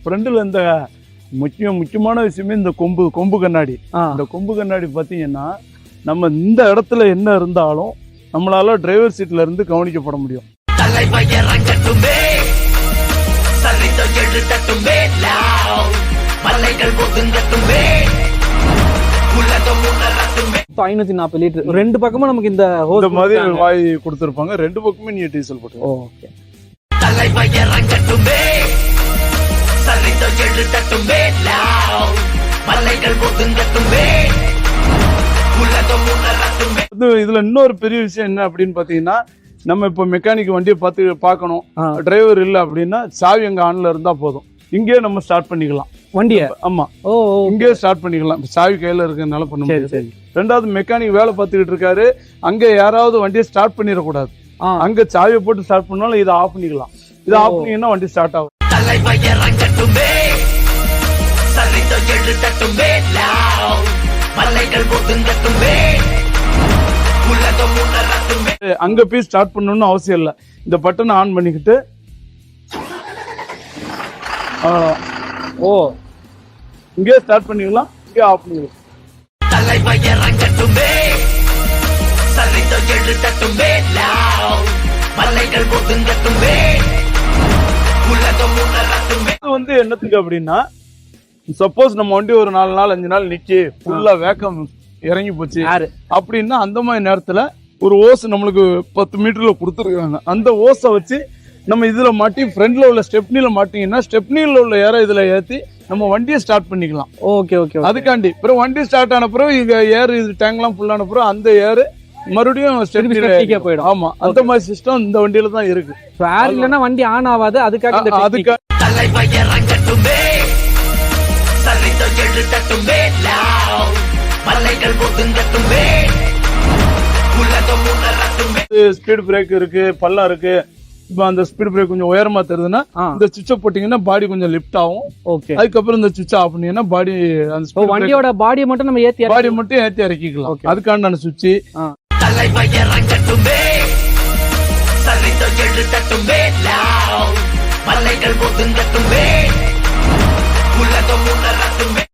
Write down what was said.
ஃப்ரண்ட்ல இந்த முக்கியமான விஷயமே இந்த கொம்பு கண்ணாடி. இந்த கொம்பு கண்ணாடி பாத்தீங்கன்னா நம்ம இந்த இடத்துல என்ன இருந்தாலும் நம்மளால டிரைவர் சீட்ல இருந்து கவனிக்கப்பட முடியும். So, 540 லிட்டர் ரெண்டு பக்கமும் நமக்கு இந்த ஹோஸ் மாதிரி வாய் கொடுத்திருப்பாங்க. ரெண்டு பக்கமே நீ டீசல் போட்டு. ஓகே. இதுல இன்னொரு பெரிய விஷயம் என்ன அப்படின்னு பாத்தீங்கன்னா, நம்ம இப்ப மெக்கானிக் வண்டியை பார்க்கணும், டிரைவர் இல்ல அப்படின்னா சாவி எங்க ஆன்ல இருந்தா போதும், இங்கே நம்ம ஸ்டார்ட் பண்ணிக்கலாம் வண்டியை. ஆமா, இங்கே ஸ்டார்ட் பண்ணிக்கலாம். சாவி கையில இருக்கிறதுனால பண்ண முடியாது. ரெண்டாவது, மெக்கானிக் வேலை பார்த்துக்கிட்டு இருக்காரு, அங்க யாராவது வண்டியை ஸ்டார்ட் பண்ணிடக்கூடாது. அங்க சாவியை போட்டு ஸ்டார்ட் பண்ணாலும் இதை ஆஃப் பண்ணிக்கலாம். இதை ஆஃப் பண்ணீங்கன்னா வண்டி ஸ்டார்ட் ஆகும். அங்க போய் ஸ்டார்ட் பண்ணணும்னு அவசியம் இல்லை. இந்த பட்டனை ஆன் பண்ணிக்கிட்டு இங்கே ஸ்டார்ட் பண்ணிக்கலாம், இங்கே ஆஃப் பண்ணிக்கலாம். வந்து என்னத்துக்கு அப்படின்னா, சப்போஸ் நம்ம வண்டி ஒரு 4 நாள் 5 நாள் நிக்கி ஃபுல்லா வேக்கம் இறங்கி போச்சு அப்படின்னா, அந்த மாதிரி நேரத்துல ஒரு ஓஸ் நம்மளுக்கு 10 மீட்டர்ல கொடுத்துருக்காங்க. அந்த ஓஸை வச்சு நம்ம இதுல மாட்டி ஃப்ரண்ட்ல உள்ள ஸ்டெப்னில மாட்டிங்கன்னா, ஸ்டெப்னில உள்ள ஏரை இதுல ஏத்தி நம்ம வண்டியை ஸ்டார்ட் பண்ணிக்கலாம். Okay okay. அதுக்காண்டி பிறகு வண்டி ஸ்டார்ட் ஆன பிறகு இங்க ஏர் இது டேங்க்லாம் ஃபுல்லான பிறகு அந்த ஏர் மறுபடியும் ஸ்டெப்னில போயிடும். ஆமா, அந்த மாதிரி சிஸ்டம் இந்த வண்டியில தான் இருக்கு. ஏர் இல்லைன்னா வண்டி ஆன் ஆகாது. அதுக்காக ஸ்பீட் பிரேக் இருக்கு, பள்ளம் இருக்கு. இப்ப அந்த ஸ்பீட் பிரேக் கொஞ்சம் உயரமா தெரியுதுன்னா இந்த சுவிட்ச போட்டீங்கன்னா பாடி கொஞ்சம் லிஃப்ட் ஆகும். ஓகே. அதுக்கப்புறம் இந்த சுவிட்ச ஆஃப் பண்ணீங்கன்னா பாடி அந்த வண்டியோட பாடியை மட்டும் நம்ம ஏத்தி இறக்கிக்கலாம். அதுக்கான சுவிட்ச். பல்லைகள்